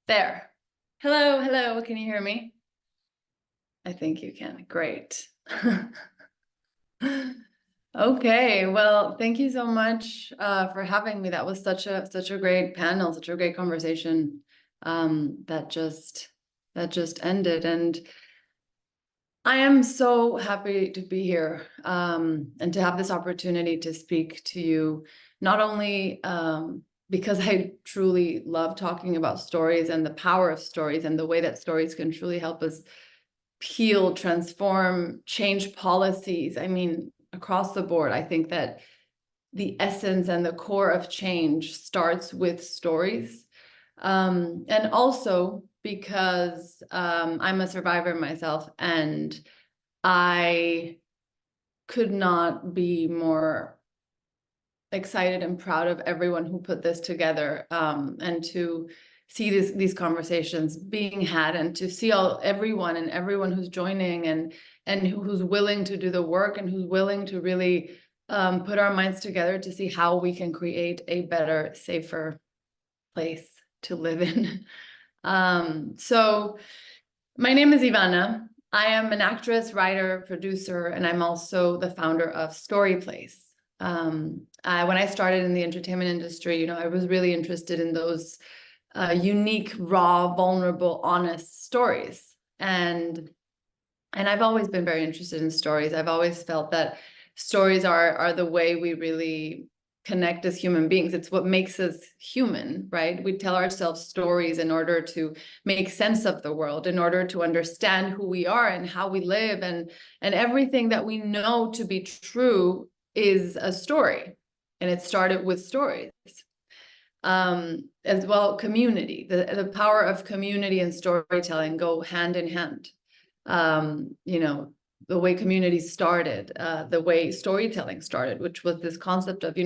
There. Hello, hello. Can you hear me? I think you can. Great. Okay, well, thank you so much for having me. That was such a great panel, such a great conversation that just ended. And I am so happy to be here and to have this opportunity to speak to you, not only because I truly love talking about stories and the power of stories and the way that stories can truly help us heal, transform, change policies. I mean, across the board, I think that the essence and the core of change starts with stories. And also because I'm a survivor myself, and I could not be more excited and proud of everyone who put this together, and to see these conversations being had, and to see everyone who's joining and who's willing to do the work and who's willing to really put our minds together to see how we can create a better, safer place to live in. So my name is Ivana. I am an actress, writer, producer, and I'm also the founder of Storyplace. When I started in the entertainment industry, I was really interested in those unique, raw, vulnerable, honest stories. And I've always been very interested in stories. I've always felt that stories are the way we really connect as human beings. It's what makes us human, right? We tell ourselves stories in order to make sense of the world, in order to understand who we are and how we live, and everything that we know to be true is a story. And it started with stories. As well, community, the power of community and storytelling go hand in hand. The way communities started, the way storytelling started, which was this concept of,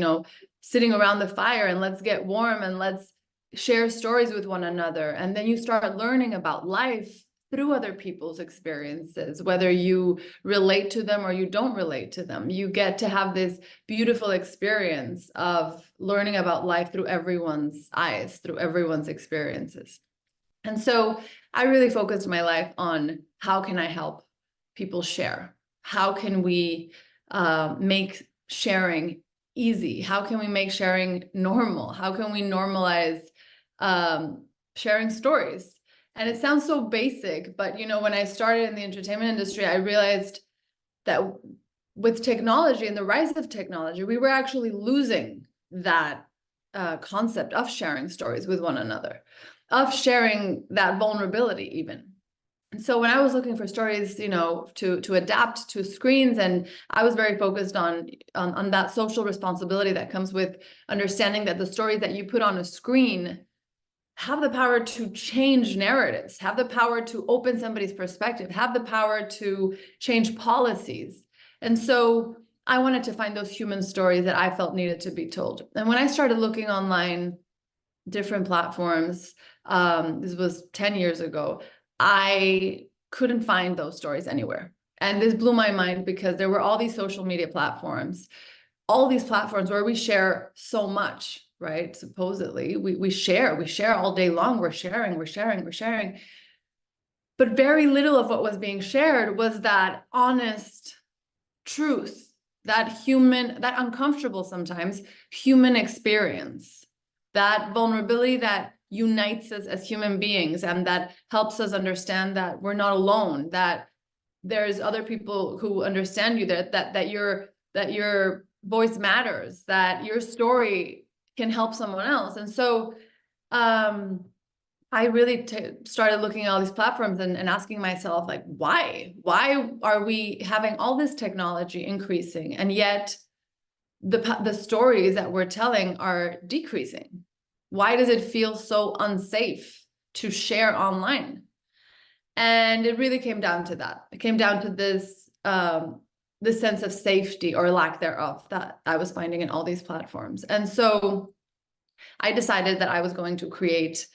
sitting around the fire and let's get warm and let's share stories with one another. And then you start learning about life through other people's experiences, whether you relate to them or you don't relate to them. You get to have this beautiful experience of learning about life through everyone's eyes, through everyone's experiences. And so I really focused my life on how can I help people share? How can we make sharing easy? How can we make sharing normal? How can we normalize sharing stories? And it sounds so basic, but when I started in the entertainment industry, I realized that with technology and the rise of technology, we were actually losing that concept of sharing stories with one another, of sharing that vulnerability even. And so when I was looking for stories, to adapt to screens, and I was very focused on that social responsibility that comes with understanding that the stories that you put on a screen have the power to change narratives, have the power to open somebody's perspective, have the power to change policies. And so I wanted to find those human stories that I felt needed to be told. And when I started looking online, different platforms, this was 10 years ago, I couldn't find those stories anywhere. And this blew my mind because there were all these social media platforms, all these platforms where we share so much, right? Supposedly, we share all day long. We're sharing. But very little of what was being shared was that honest truth, that uncomfortable sometimes human experience, that vulnerability that unites us as human beings and that helps us understand that we're not alone, that there's other people who understand you, that your voice matters, that your story can help someone else. And so I really started looking at all these platforms and asking myself, like, why are we having all this technology increasing, and yet the stories that we're telling are decreasing? Why does it feel so unsafe to share online? And it really came down to that. It came down to this sense of safety or lack thereof that I was finding in all these platforms. And so I decided that I was going to create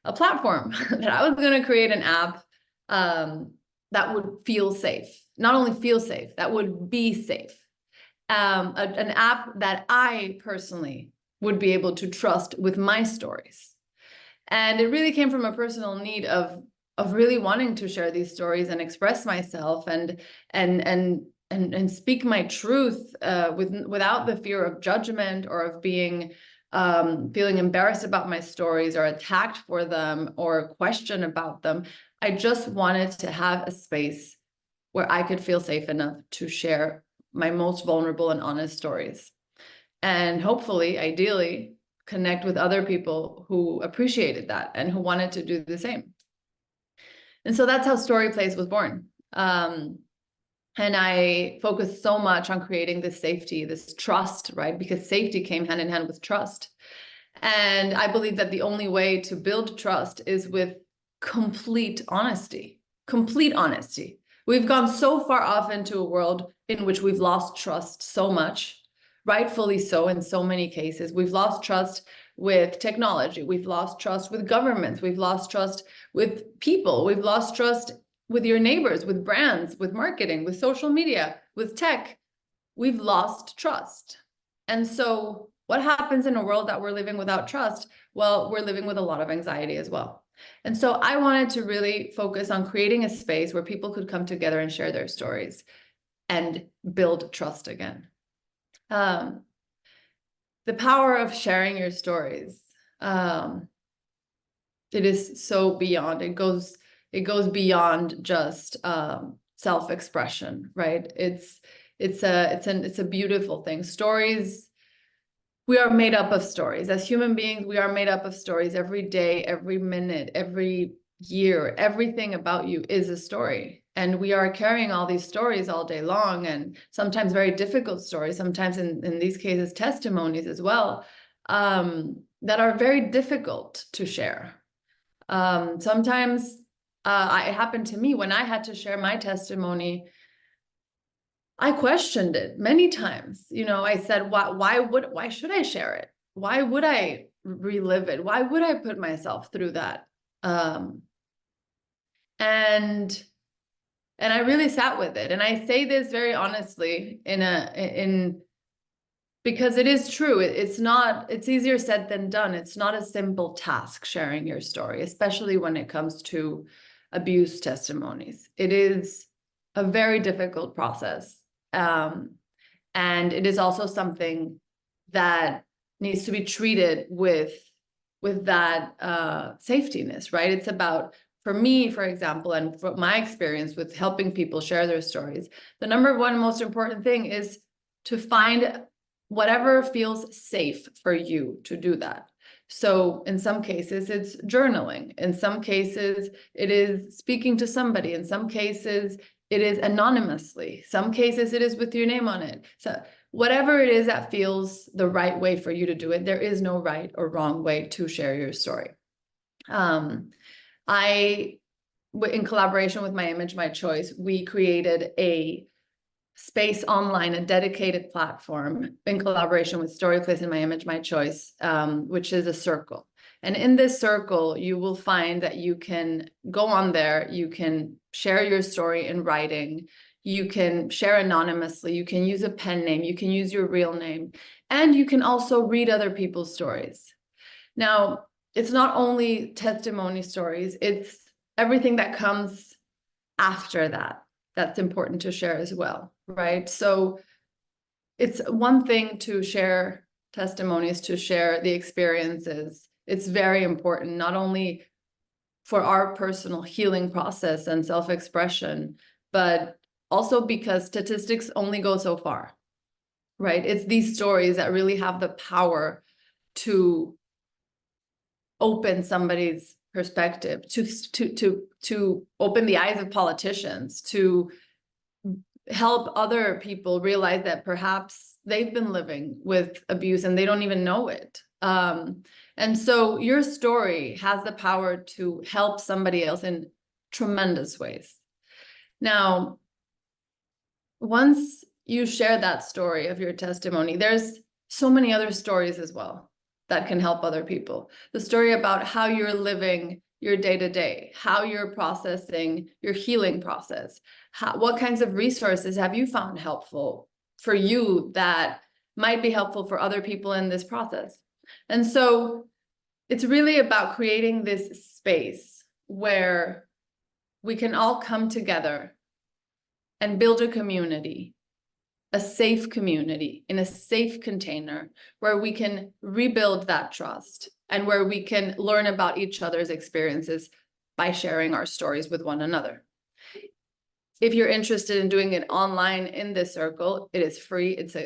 a platform, that I was going to create an app that would feel safe. Not only feel safe, that would be safe. An app that I personally would be able to trust with my stories. And it really came from a personal need of really wanting to share these stories and express myself and speak my truth without the fear of judgment or of being feeling embarrassed about my stories or attacked for them or questioned about them. I just wanted to have a space where I could feel safe enough to share my most vulnerable and honest stories. And hopefully, ideally, connect with other people who appreciated that and who wanted to do the same. And so that's how Storyplace was born. And I focused so much on creating this safety, this trust, right? Because safety came hand in hand with trust. And I believe that the only way to build trust is with complete honesty, complete honesty. We've gone so far off into a world in which we've lost trust so much, rightfully so in so many cases. We've lost trust with technology. We've lost trust with governments. We've lost trust with people. We've lost trust with your neighbors, with brands, with marketing, with social media, with tech. We've lost trust. And so what happens in a world that we're living without trust? Well, we're living with a lot of anxiety as well. And so I wanted to really focus on creating a space where people could come together and share their stories and build trust again. The power of sharing your stories. It is so beyond. It goes beyond just self-expression, right? It's a beautiful thing. Stories. We are made up of stories. As human beings, we are made up of stories every day, every minute, every year. Everything about you is a story. And we are carrying all these stories all day long, and sometimes very difficult stories, sometimes in these cases, testimonies as well, that are very difficult to share. Sometimes it happened to me when I had to share my testimony. I questioned it many times. You know, I said, why should I share it? Why would I relive it? Why would I put myself through that? And I really sat with it. And I say this very honestly because it is true. It's easier said than done. It's not a simple task sharing your story, especially when it comes to abuse testimonies. It is a very difficult process. And it is also something that needs to be treated with that safetiness, right? It's about, for me, for example, and from my experience with helping people share their stories, the number one most important thing is to find whatever feels safe for you to do that. So in some cases, it's journaling. In some cases, it is speaking to somebody. In some cases, it is anonymously. Some cases, it is with your name on it. So whatever it is that feels the right way for you to do it, there is no right or wrong way to share your story. In collaboration with My Image, My Choice, we created a space online, a dedicated platform in collaboration with Storyplace and My Image, My Choice, which is a circle. And in this circle, you will find that you can go on there, you can share your story in writing, you can share anonymously, you can use a pen name, you can use your real name, and you can also read other people's stories. Now, it's not only testimony stories, it's everything that comes after that that's important to share as well, right? So it's one thing to share testimonies, to share the experiences. It's very important, not only for our personal healing process and self-expression, but also because statistics only go so far, right? It's these stories that really have the power to open somebody's perspective, to open the eyes of politicians, to help other people realize that perhaps they've been living with abuse and they don't even know it. And so your story has the power to help somebody else in tremendous ways. Now, once you share that story of your testimony, there's so many other stories as well that can help other people. The story about how you're living your day-to-day, how you're processing your healing process, what kinds of resources have you found helpful for you that might be helpful for other people in this process. And so it's really about creating this space where we can all come together and build a community, a safe community in a safe container where we can rebuild that trust and where we can learn about each other's experiences by sharing our stories with one another. If you're interested in doing it online in this circle, it is free. It's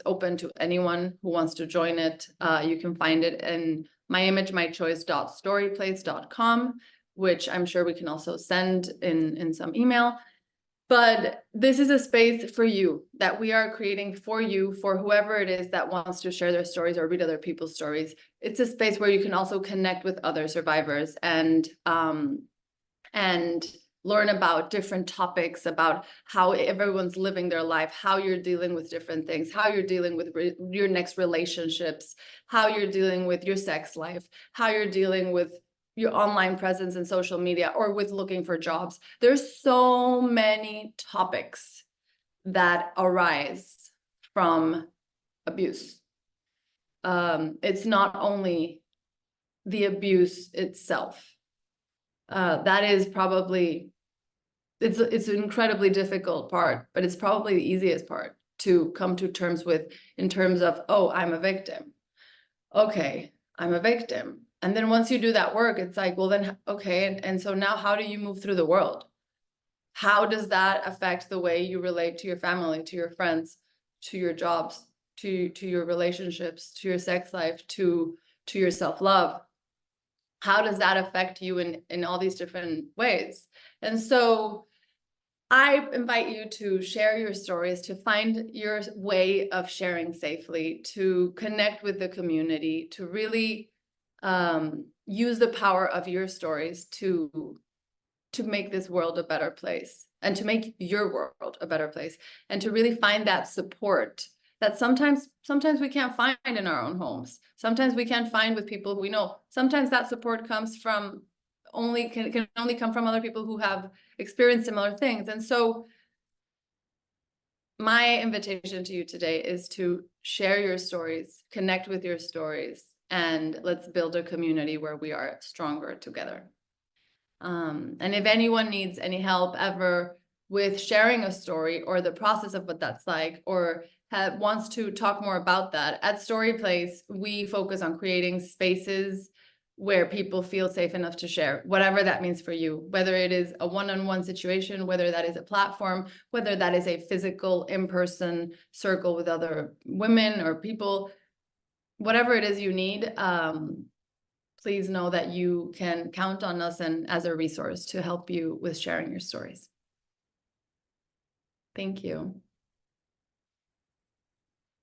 open to anyone who wants to join it. You can find it in myimagemychoice.storyplace.com, which I'm sure we can also send in some email. But this is a space for you that we are creating for you, for whoever it is that wants to share their stories or read other people's stories. It's a space where you can also connect with other survivors and learn about different topics, about how everyone's living their life, how you're dealing with different things, how you're dealing with your next relationships, how you're dealing with your sex life, how you're dealing with your online presence and social media, or with looking for jobs. There's so many topics that arise from abuse. It's not only the abuse itself. That is probably, it's an incredibly difficult part, but it's probably the easiest part to come to terms with in terms of, oh, I'm a victim. Okay, I'm a victim. And then once you do that work, it's like, well, then, okay. And so now how do you move through the world? How does that affect the way you relate to your family, to your friends, to your jobs, to your relationships, to your sex life, to your self-love? How does that affect you in all these different ways? And so I invite you to share your stories, to find your way of sharing safely, to connect with the community, to really use the power of your stories to make this world a better place, and to make your world a better place, and to really find that support that sometimes we can't find in our own homes. Sometimes we can't find with people who we know. Sometimes that support comes from can only come from other people who have experienced similar things. And so my invitation to you today is to share your stories, connect with your stories, and let's build a community where we are stronger together. And if anyone needs any help ever with sharing a story or the process of what that's like, or wants to talk more about that, at Storyplace, we focus on creating spaces where people feel safe enough to share, whatever that means for you, whether it is a one-on-one situation, whether that is a platform, whether that is a physical in-person circle with other women or people, whatever it is you need, please know that you can count on us and as a resource to help you with sharing your stories. Thank you.